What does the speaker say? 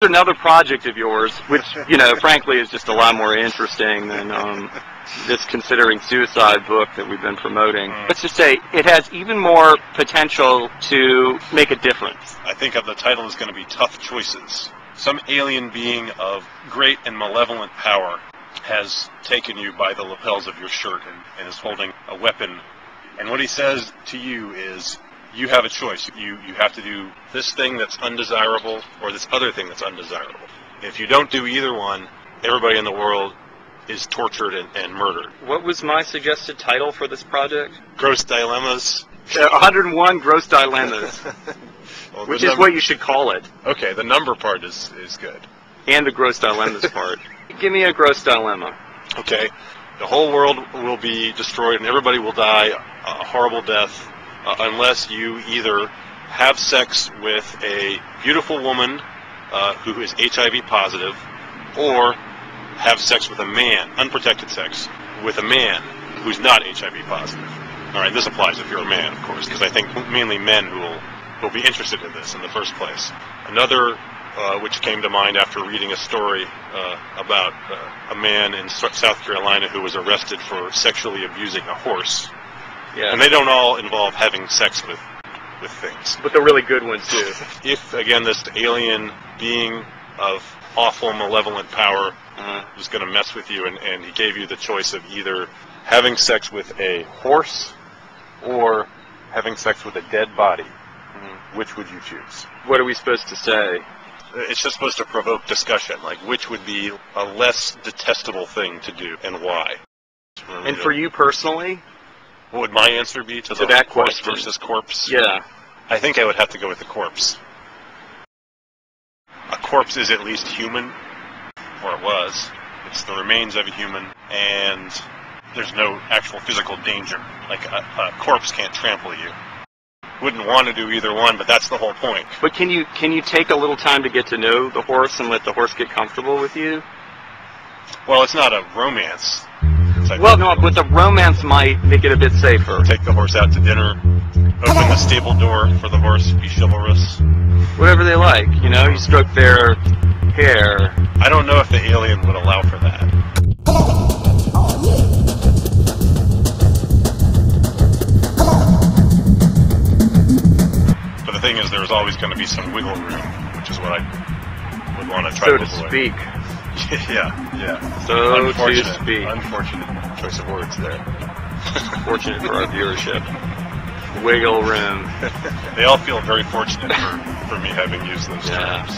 another project of yours, which, you know, frankly is just a lot more interesting than this Considering Suicide book that we've been promoting. Let's just say it has even more potential to make a difference. I think the title is going to be Tough Choices. Some alien being of great and malevolent power has taken you by the lapels of your shirt and is holding a weapon. And what he says to you is, you have a choice. You have to do this thing that's undesirable or this other thing that's undesirable. If you don't do either one, everybody in the world is tortured and murdered. What was my suggested title for this project? Gross Dilemmas. 101 Gross Dilemmas. Well, which is what you should call it. Okay, the number part is good. And the Gross Dilemmas part. Give me a gross dilemma. Okay, the whole world will be destroyed and everybody will die a horrible death unless you either have sex with a beautiful woman who is HIV positive, or have sex with a man, unprotected sex, with a man who's not HIV positive. All right, this applies if you're a man, of course, because I think mainly men who will be interested in this in the first place. Another which came to mind after reading a story about a man in South Carolina who was arrested for sexually abusing a horse. Yeah. And they don't all involve having sex with things. But the really good ones do. If, again, this alien being of awful, malevolent power was going to mess with you and he gave you the choice of either having sex with a horse or having sex with a dead body, which would you choose? What are we supposed to say? It's just supposed to provoke discussion, like which would be a less detestable thing to do and why. And for you personally? What would my answer be to the that horse question versus corpse? Yeah. I think I would have to go with the corpse. A corpse is at least human, or it was. It's the remains of a human, and there's no actual physical danger. Like a corpse can't trample you. Wouldn't want to do either one, but that's the whole point. But can you take a little time to get to know the horse and let the horse get comfortable with you? Well, it's not a romance. Well, no, but the romance might make it a bit safer. Take the horse out to dinner, open the stable door for the horse, be chivalrous. Whatever they like, you know, you stroke their hair. I don't know if the alien would allow for that. But the thing is, there's always going to be some wiggle room, which is what I would want to try to avoid. So to speak. Yeah. So to speak. Unfortunate choice of words there. Fortunate for our viewership. Wiggle room. They all feel very fortunate for me having used those terms.